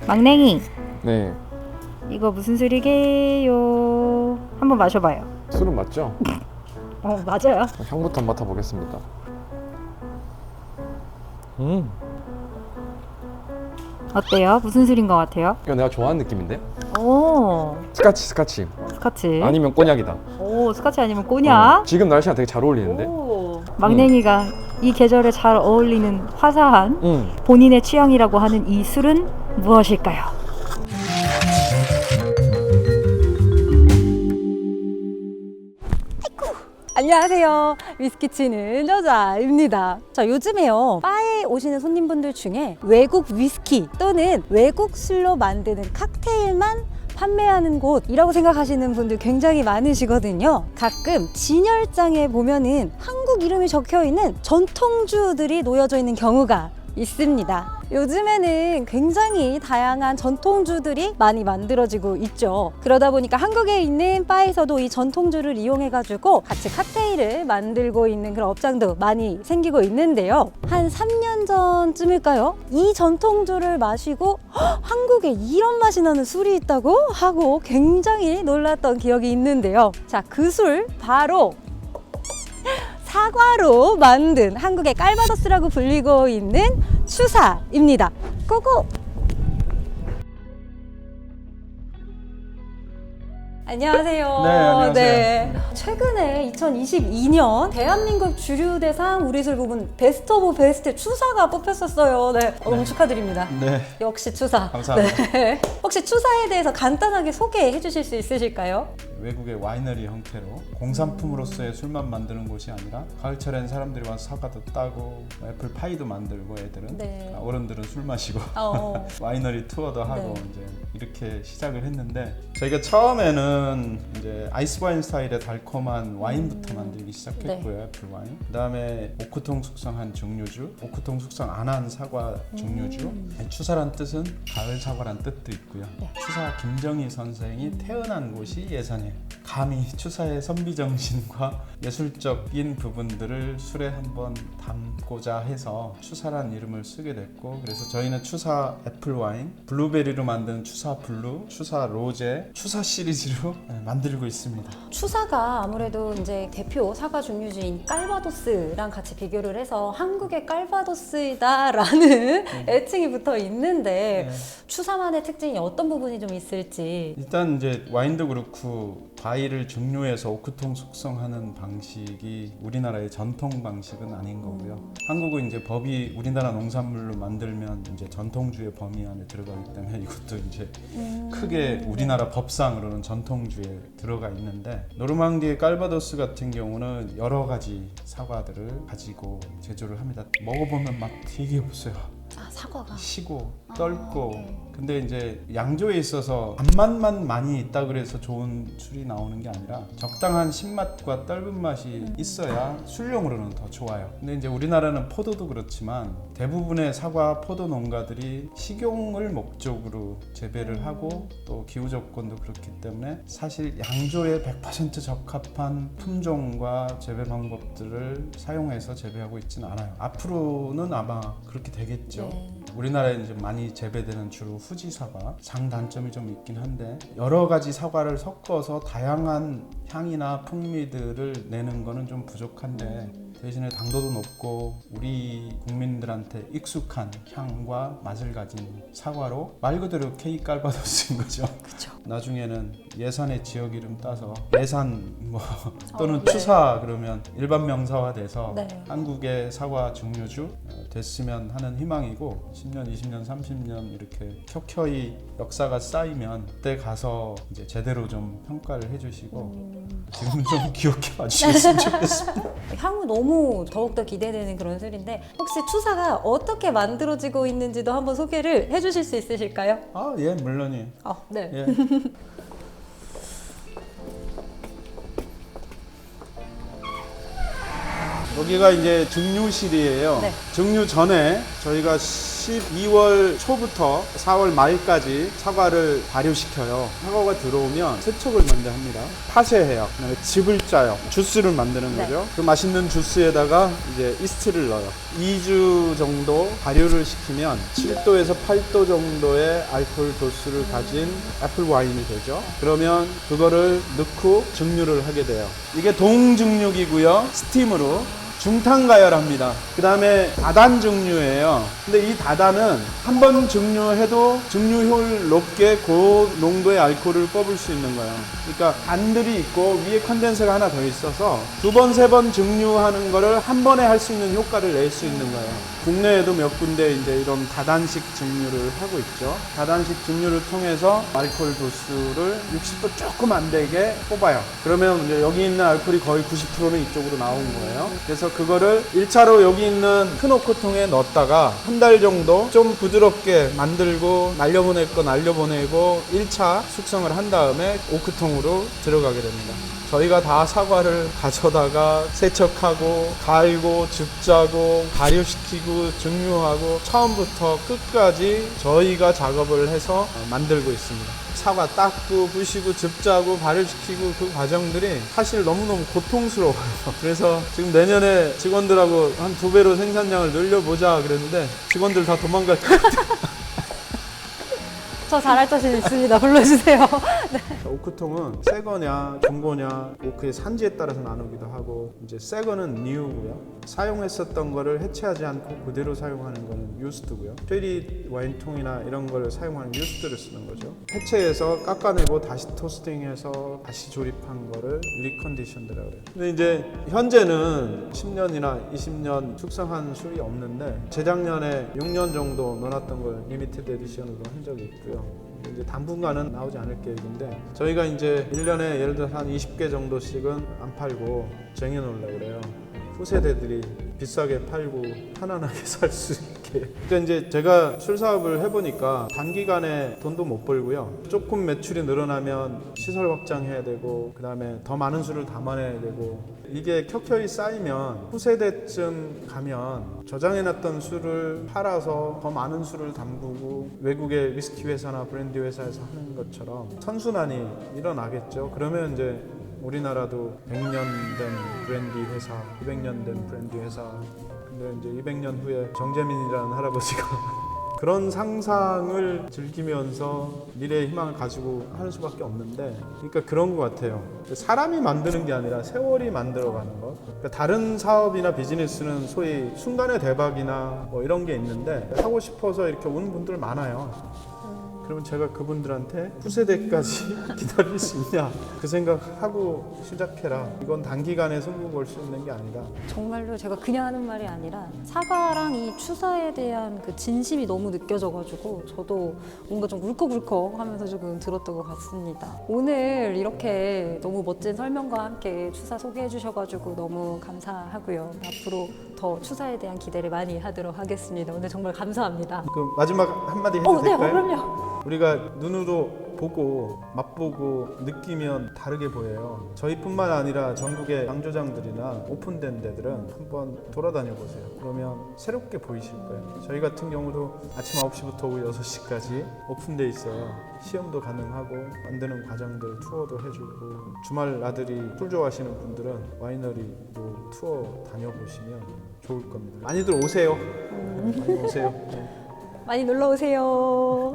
막냉이, 네. 이거 무슨 술이게요? 한번 마셔봐요. 술은 맞죠? 맞아요. 향부터 맡아보겠습니다. 어때요? 무슨 술인 것 같아요? 이거 내가 좋아하는 느낌인데? 오, 스카치. 스카치. 아니면 꼬냑이다. 오, 스카치 아니면 꼬냑. 지금 날씨랑 되게 잘 어울리는데? 오, 막냉이가 이 계절에 잘 어울리는 화사한 응. 본인의 취향이라고 하는 이 술은 무엇일까요? 안녕하세요. 위스키 치는 여자입니다. 자, 요즘에요, 바에 오시는 손님분들 중에 외국 위스키 또는 외국 술로 만드는 칵테일만 판매하는 곳이라고 생각하시는 분들 굉장히 많으시거든요. 가끔 진열장에 보면은 한국 이름이 적혀 있는 전통주들이 놓여져 있는 경우가 있습니다. 요즘에는 굉장히 다양한 전통주들이 많이 만들어지고 있죠. 그러다 보니까 한국에 있는 바에서도 이 전통주를 이용해가지고 같이 칵테일을 만들고 있는 그런 업장도 많이 생기고 있는데요. 한 3년 전쯤일까요? 이 전통주를 마시고 한국에 이런 맛이 나는 술이 있다고 하고 굉장히 놀랐던 기억이 있는데요. 자, 그 술 바로 사과로 만든 한국의 깔바도스라고 불리고 있는 추사입니다. 고고! 안녕하세요. 네, 안녕하세요. 네. 최근에 2022년 대한민국 주류대상 우리술 부분 베스트 오브 베스트 추사가 뽑혔었어요. 네, 너무 축하드립니다. 네, 역시 추사. 감사합니다. 네. 혹시 추사에 대해서 간단하게 소개해 주실 수 있으실까요? 외국의 와이너리 형태로 공산품으로서의 술만 만드는 곳이 아니라 가을철엔 사람들이 와서 사과도 따고 애플 파이도 만들고 애들은 네. 어른들은 술 마시고 어. 와이너리 투어도 하고 네. 이제 이렇게 시작을 했는데 저희가 처음에는 이제 아이스 와인 스타일의 달콤한 와인부터 만들기 시작했고요. 애플 와인. 그다음에 오크통 숙성한 증류주, 오크통 숙성 안 한 사과 증류주. 추사란 뜻은 가을 사과란 뜻도 있고요. 네. 추사 김정희 선생이 태어난 곳이 예산이에요. 감히 추사의 선비 정신과 예술적인 부분들을 술에 한번 담고자 해서 추사란 이름을 쓰게 됐고, 그래서 저희는 추사 애플 와인, 블루베리로 만든 추사 블루, 추사 로제, 추사 시리즈로 만들고 있습니다. 추사가 아무래도 이제 대표 사과 증류주인 깔바도스랑 같이 비교를 해서 한국의 깔바도스이다라는 애칭이 붙어 있는데 추사만의 특징이 어떤 부분이 좀 있을지. 일단 이제 와인도 그렇고 바이를 증류해서 오크통 숙성하는 방식이 우리나라의 전통 방식은 아닌 거고요. 한국은 이제 법이 우리나라 농산물로 만들면 이제 전통주의 범위 안에 들어가기 때문에 이것도 이제 크게 우리나라 법상으로는 전통주에 들어가 있는데, 노르망디의 깔바도스 같은 경우는 여러 가지 사과들을 가지고 제조를 합니다. 먹어보면 맛 되게 없어요. 아, 사과가. 시고 떫고. 네. 근데 이제 양조에 있어서 단맛만 많이 있다 그래서 좋은 술이 나오는 게 아니라 적당한 신맛과 떫은 맛이 있어야 술용으로는 더 좋아요. 근데 이제 우리나라는 포도도 그렇지만 대부분의 사과 포도 농가들이 식용을 목적으로 재배를 하고 또 기후 조건도 그렇기 때문에 사실 양조에 100% 적합한 품종과 재배 방법들을 사용해서 재배하고 있지는 않아요. 앞으로는 아마 그렇게 되겠죠. 네. 우리나라에 이제 많이 재배되는 주로 후지 사과, 장단점이 좀 있긴 한데 여러 가지 사과를 섞어서 다양한 향이나 풍미들을 내는 거는 좀 부족한데, 대신에 당도도 높고 우리 국민들한테 익숙한 향과 맛을 가진 사과로 말 그대로 K 깔바도스인 거죠. 그쵸. 나중에는 예산의 지역 이름 따서 예산 뭐 또는 네. 추사 그러면 일반 명사화돼서 네. 한국의 사과 증류주 됐으면 하는 희망이고, 10년, 20년, 30년 이렇게 켜켜이 역사가 쌓이면 그때 가서 이제 제대로 좀 평가를 해주시고 지금 좀 기억해 봐주셨으면 좋겠습니다. 향후 너무 더욱더 기대되는 그런 술인데 혹시 추사가 어떻게 만들어지고 있는지도 한번 소개를 해주실 수 있으실까요? 아, 예, 물론이에요. 네. 예. 여기가 이제 증류실이에요. 네. 증류 전에 저희가 12월 초부터 4월 말까지 사과를 발효시켜요. 사과가 들어오면 세척을 먼저 합니다. 파쇄해요. 그다음에 즙을 짜요. 주스를 만드는 네. 거죠. 그 맛있는 주스에다가 이제 이스트를 넣어요. 2주 정도 발효를 시키면 7도에서 8도 정도의 알코올 도수를 가진 애플 와인이 되죠. 그러면 그거를 넣고 증류를 하게 돼요. 이게 동증류기고요. 스팀으로 중탕가열합니다. 그 다음에 다단 증류예요. 근데 이 다단은 한 번 증류해도 증류효율 높게 고농도의 알코올을 뽑을 수 있는 거예요. 그러니까 단들이 있고 위에 컨덴서가 하나 더 있어서 두 번, 세 번 증류하는 거를 한 번에 할 수 있는 효과를 낼 수 있는 거예요. 국내에도 몇 군데 이제 이런 다단식 증류를 하고 있죠. 다단식 증류를 통해서 알코올 도수를 60도 조금 안 되게 뽑아요. 그러면 이제 여기 있는 알코올이 거의 90%는 이쪽으로 나온 거예요. 그래서 그거를 1차로 여기 있는 큰 오크통에 넣었다가 한 달 정도 좀 부드럽게 만들고 날려보낼 거 날려보내고 1차 숙성을 한 다음에 오크통으로 들어가게 됩니다. 저희가 다 사과를 가져다가 세척하고 갈고 즙짜고 발효시키고 증류하고 처음부터 끝까지 저희가 작업을 해서 만들고 있습니다. 사과 닦고 부시고 즙짜고 발효시키고 그 과정들이 사실 너무너무 고통스러워요. 그래서 지금 내년에 직원들하고 한 2배로 생산량을 늘려보자 그랬는데 직원들 다 도망갈 것 같아요. 저 잘할 자신 있습니다. 불러주세요. 네. 오크통은 새 거냐 중고냐 오크의 산지에 따라서 나누기도 하고 이제 새 거는 뉴고요. 사용했었던 거를 해체하지 않고 그대로 사용하는 거는 유스드고요. 쉐리 와인통이나 이런 걸 사용하는 유스드를 쓰는 거죠. 해체해서 깎아내고 다시 토스팅해서 다시 조립한 거를 리컨디션드라고 그래요. 근데 이제 현재는 10년이나 20년 숙성한 술이 없는데 재작년에 6년 정도 넣어놨던 걸 리미티드 에디션으로 한 적이 있고요. 이제 당분간은 나오지 않을 계획인데 저희가 이제 1년에 예를 들어서 한 20개 정도씩은 안 팔고 쟁여놓으려고 그래요. 후세대들이 비싸게 팔고 편안하게 살 수 있게. 그러니까 이제 제가 술 사업을 해보니까 단기간에 돈도 못 벌고요. 조금 매출이 늘어나면 시설 확장해야 되고 그 다음에 더 많은 술을 담아내야 되고 이게 켜켜이 쌓이면 후세대쯤 가면 저장해놨던 술을 팔아서 더 많은 술을 담그고 외국의 위스키 회사나 브랜디 회사에서 하는 것처럼 선순환이 일어나겠죠. 그러면 이제 우리나라도 100년 된 브랜디 회사, 200년 된 브랜디 회사. 근데 이제 200년 후에 정재민이라는 할아버지가 그런 상상을 즐기면서 미래의 희망을 가지고 하는 수밖에 없는데, 그러니까 그런 것 같아요. 사람이 만드는 게 아니라 세월이 만들어가는 것. 그러니까 다른 사업이나 비즈니스는 소위 순간의 대박이나 뭐 이런 게 있는데 하고 싶어서 이렇게 오는 분들 많아요. 그러면 제가 그분들한테 후세대까지 기다릴 수 있냐 그 생각하고 시작해라. 이건 단기간에 승부 볼 수 있는 게 아니다. 정말로 제가 그냥 하는 말이 아니라 사과랑 이 추사에 대한 그 진심이 너무 느껴져가지고 저도 뭔가 좀 울컥울컥 하면서 조금 들었던 것 같습니다. 오늘 이렇게 너무 멋진 설명과 함께 추사 소개해 주셔가지고 너무 감사하고요. 앞으로 더 추사에 대한 기대를 많이 하도록 하겠습니다. 오늘 정말 감사합니다. 그 마지막 한마디 해도 네, 될까요? 그럼요. 우리가 눈으로 보고 맛보고 느끼면 다르게 보여요. 저희뿐만 아니라 전국의 양조장들이나 오픈된 데들은 한번 돌아다녀 보세요. 그러면 새롭게 보이실 거예요. 저희 같은 경우도 아침 9시부터 오후 6시까지 오픈돼 있어요. 시험도 가능하고 만드는 과정들 투어도 해주고, 주말 나들이 술 좋아하시는 분들은 와이너리도 투어 다녀보시면 좋을 겁니다. 많이들 오세요. 많이 오세요. 네. 많이 놀러 오세요.